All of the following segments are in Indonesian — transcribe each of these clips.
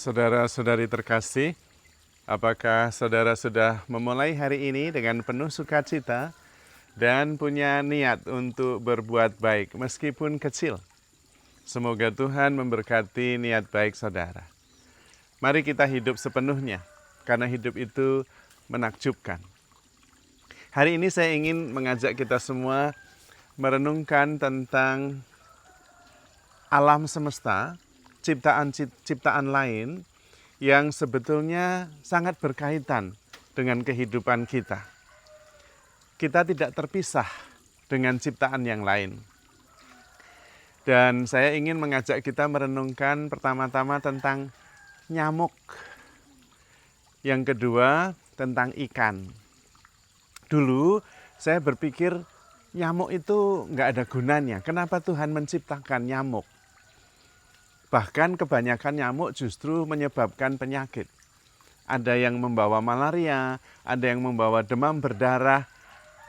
Saudara-saudari terkasih, apakah saudara sudah memulai hari ini dengan penuh sukacita dan punya niat untuk berbuat baik meskipun kecil? Semoga Tuhan memberkati niat baik saudara. Mari kita hidup sepenuhnya, karena hidup itu menakjubkan. Hari ini saya ingin mengajak kita semua merenungkan tentang alam semesta, ciptaan lain yang sebetulnya sangat berkaitan dengan kehidupan kita. Kita tidak terpisah dengan ciptaan yang lain. Dan saya ingin mengajak kita merenungkan pertama-tama tentang nyamuk. Yang kedua tentang ikan. Dulu saya berpikir nyamuk itu nggak ada gunanya. Kenapa Tuhan menciptakan nyamuk? Bahkan kebanyakan nyamuk justru menyebabkan penyakit. Ada yang membawa malaria, ada yang membawa demam berdarah,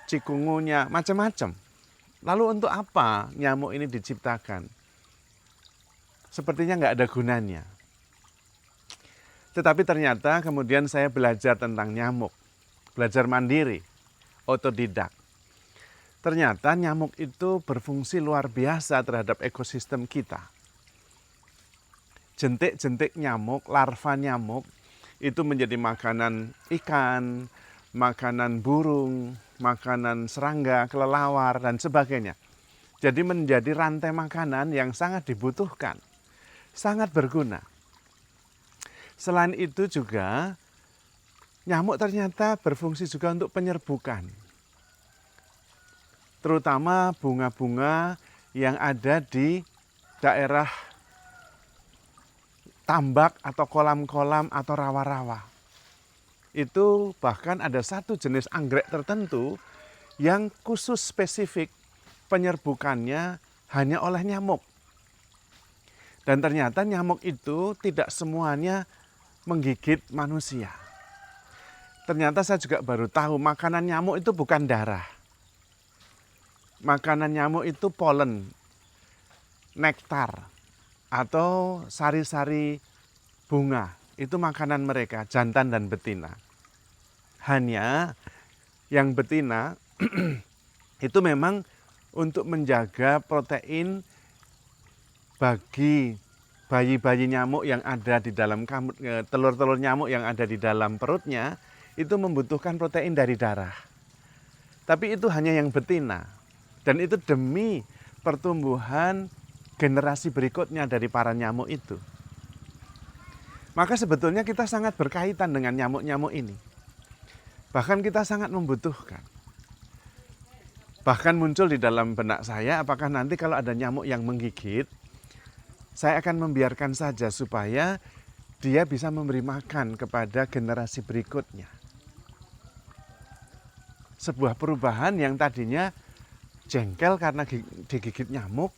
cikungunya, macam-macam. Lalu untuk apa nyamuk ini diciptakan? Sepertinya nggak ada gunanya. Tetapi ternyata kemudian saya belajar tentang nyamuk. Belajar mandiri, otodidak. Ternyata nyamuk itu berfungsi luar biasa terhadap ekosistem kita. Jentik-jentik nyamuk, larva nyamuk, itu menjadi makanan ikan, makanan burung, makanan serangga, kelelawar, dan sebagainya. Jadi menjadi rantai makanan yang sangat dibutuhkan, sangat berguna. Selain itu juga, nyamuk ternyata berfungsi juga untuk penyerbukan. Terutama bunga-bunga yang ada di daerah tambak atau kolam-kolam atau rawa-rawa. Itu bahkan ada satu jenis anggrek tertentu yang khusus spesifik penyerbukannya hanya oleh nyamuk. Dan ternyata nyamuk itu tidak semuanya menggigit manusia. Ternyata saya juga baru tahu makanan nyamuk itu bukan darah. Makanan nyamuk itu polen, nektar, atau sari-sari bunga. Itu makanan mereka, jantan dan betina. Hanya yang betina itu memang untuk menjaga protein bagi bayi-bayi nyamuk yang ada di dalam telur-telur nyamuk yang ada di dalam perutnya, itu membutuhkan protein dari darah. Tapi itu hanya yang betina. Dan itu demi pertumbuhan generasi berikutnya dari para nyamuk itu. Maka sebetulnya kita sangat berkaitan dengan nyamuk-nyamuk ini. Bahkan kita sangat membutuhkan. Bahkan muncul di dalam benak saya, apakah nanti kalau ada nyamuk yang menggigit, saya akan membiarkan saja supaya dia bisa memberi makan kepada generasi berikutnya. Sebuah perubahan yang tadinya jengkel karena digigit nyamuk,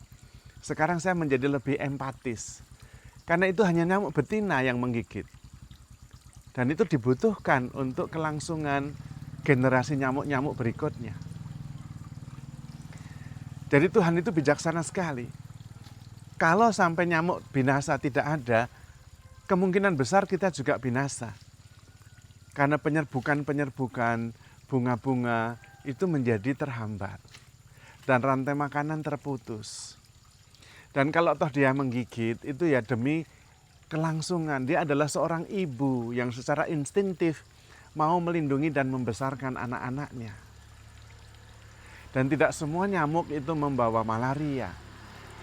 sekarang saya menjadi lebih empatis. Karena itu hanya nyamuk betina yang menggigit. Dan itu dibutuhkan untuk kelangsungan generasi nyamuk-nyamuk berikutnya. Jadi Tuhan itu bijaksana sekali. Kalau sampai nyamuk binasa tidak ada, kemungkinan besar kita juga binasa. Karena penyerbukan bunga-bunga itu menjadi terhambat. Dan rantai makanan terputus. Dan kalau toh dia menggigit, itu ya demi kelangsungan. Dia adalah seorang ibu yang secara instingtif mau melindungi dan membesarkan anak-anaknya. Dan tidak semua nyamuk itu membawa malaria.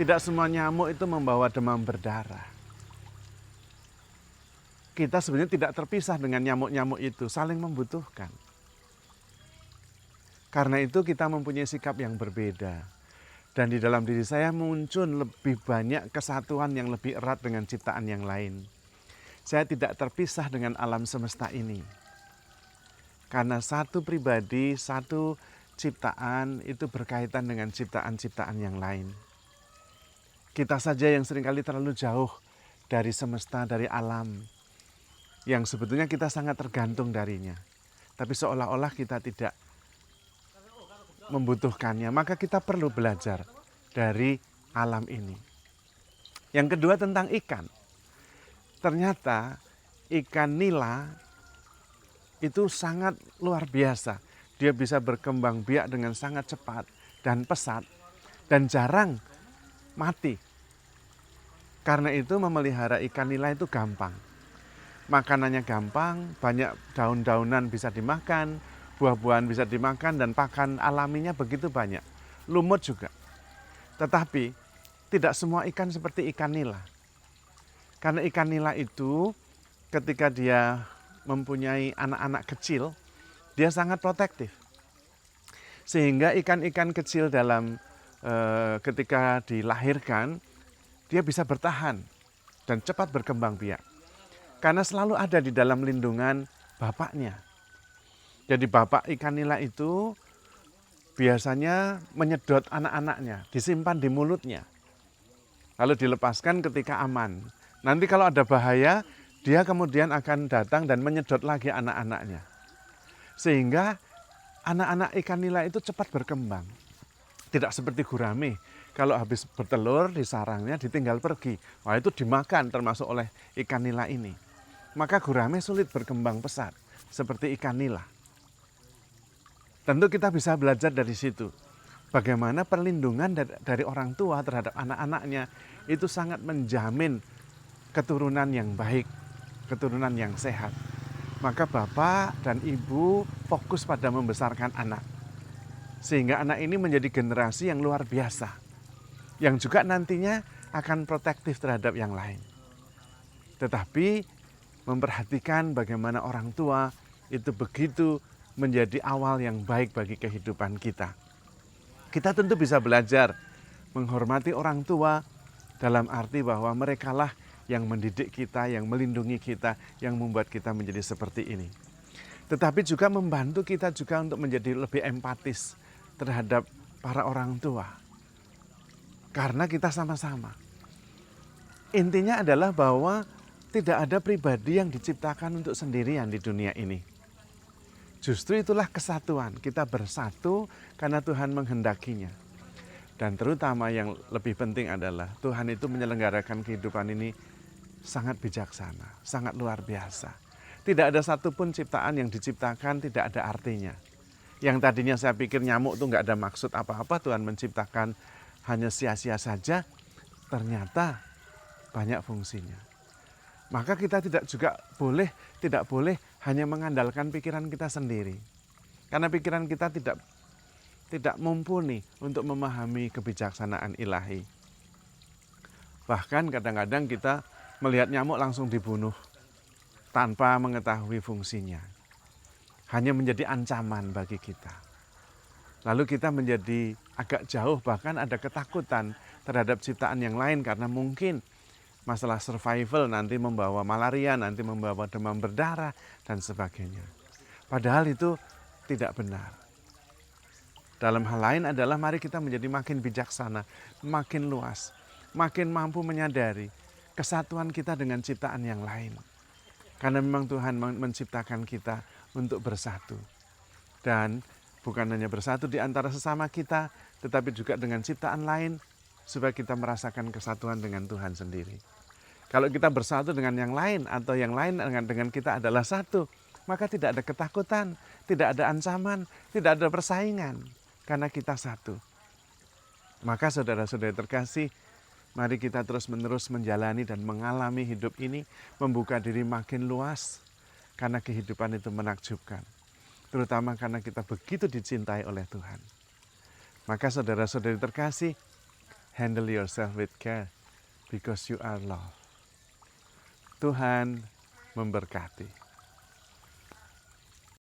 Tidak semua nyamuk itu membawa demam berdarah. Kita sebenarnya tidak terpisah dengan nyamuk-nyamuk itu, saling membutuhkan. Karena itu kita mempunyai sikap yang berbeda. Dan di dalam diri saya muncul lebih banyak kesatuan yang lebih erat dengan ciptaan yang lain. Saya tidak terpisah dengan alam semesta ini. Karena satu pribadi, satu ciptaan itu berkaitan dengan ciptaan-ciptaan yang lain. Kita saja yang seringkali terlalu jauh dari semesta, dari alam. Yang sebetulnya kita sangat tergantung darinya. Tapi seolah-olah kita tidak membutuhkannya, maka kita perlu belajar dari alam ini. Yang kedua tentang ikan. ternyata ikan nila itu sangat luar biasa. Dia bisa berkembang biak dengan sangat cepat dan pesat dan jarang mati. Karena itu memelihara ikan nila itu gampang. Makanannya gampang, banyak daun-daunan bisa dimakan, buah-buahan bisa dimakan, dan pakan alaminya begitu banyak. Lumut juga. Tetapi tidak semua ikan seperti ikan nila. Karena ikan nila itu ketika dia mempunyai anak-anak kecil, dia sangat protektif. Sehingga ikan-ikan kecil ketika dilahirkan, dia bisa bertahan dan cepat berkembang biak. Karena selalu ada di dalam lindungan bapaknya. Jadi bapak ikan nila itu biasanya menyedot anak-anaknya, disimpan di mulutnya. Lalu dilepaskan ketika aman. Nanti kalau ada bahaya, dia kemudian akan datang dan menyedot lagi anak-anaknya. Sehingga anak-anak ikan nila itu cepat berkembang. Tidak seperti gurame. Kalau habis bertelur di sarangnya ditinggal pergi. Wah, itu dimakan termasuk oleh ikan nila ini. Maka gurame sulit berkembang pesat seperti ikan nila. Tentu kita bisa belajar dari situ. Bagaimana perlindungan dari orang tua terhadap anak-anaknya itu sangat menjamin keturunan yang baik, keturunan yang sehat. Maka bapak dan ibu fokus pada membesarkan anak. Sehingga anak ini menjadi generasi yang luar biasa. Yang juga nantinya akan protektif terhadap yang lain. Tetapi memperhatikan bagaimana orang tua itu begitu menjadi awal yang baik bagi kehidupan kita. Kita tentu bisa belajar menghormati orang tua dalam arti bahwa merekalah yang mendidik kita, yang melindungi kita, yang membuat kita menjadi seperti ini. Tetapi juga membantu kita juga untuk menjadi lebih empatis terhadap para orang tua. Karena kita sama-sama. Intinya adalah bahwa tidak ada pribadi yang diciptakan untuk sendirian di dunia ini. Justru itulah kesatuan. Kita bersatu karena Tuhan menghendakinya. Dan terutama yang lebih penting adalah Tuhan itu menyelenggarakan kehidupan ini sangat bijaksana, sangat luar biasa. Tidak ada satupun ciptaan yang diciptakan tidak ada artinya. Yang tadinya saya pikir nyamuk itu nggak ada maksud apa-apa, Tuhan menciptakan hanya sia-sia saja, ternyata banyak fungsinya. Maka kita tidak boleh hanya mengandalkan pikiran kita sendiri. Karena pikiran kita tidak mumpuni untuk memahami kebijaksanaan ilahi. Bahkan kadang-kadang kita melihat nyamuk langsung dibunuh tanpa mengetahui fungsinya. Hanya menjadi ancaman bagi kita. Lalu kita menjadi agak jauh, bahkan ada ketakutan terhadap ciptaan yang lain karena mungkin masalah survival nanti membawa malaria, nanti membawa demam berdarah, dan sebagainya. Padahal itu tidak benar. Dalam hal lain adalah mari kita menjadi makin bijaksana, makin luas, makin mampu menyadari kesatuan kita dengan ciptaan yang lain. Karena memang Tuhan menciptakan kita untuk bersatu. Dan bukan hanya bersatu di antara sesama kita, tetapi juga dengan ciptaan lain, supaya kita merasakan kesatuan dengan Tuhan sendiri. Kalau kita bersatu dengan yang lain atau yang lain dengan kita adalah satu, maka tidak ada ketakutan, tidak ada ancaman, tidak ada persaingan, karena kita satu. Maka saudara-saudari terkasih, mari kita terus-menerus menjalani dan mengalami hidup ini, membuka diri makin luas, karena kehidupan itu menakjubkan. Terutama karena kita begitu dicintai oleh Tuhan. Maka saudara-saudari terkasih, handle yourself with care, because you are loved. Tuhan memberkati.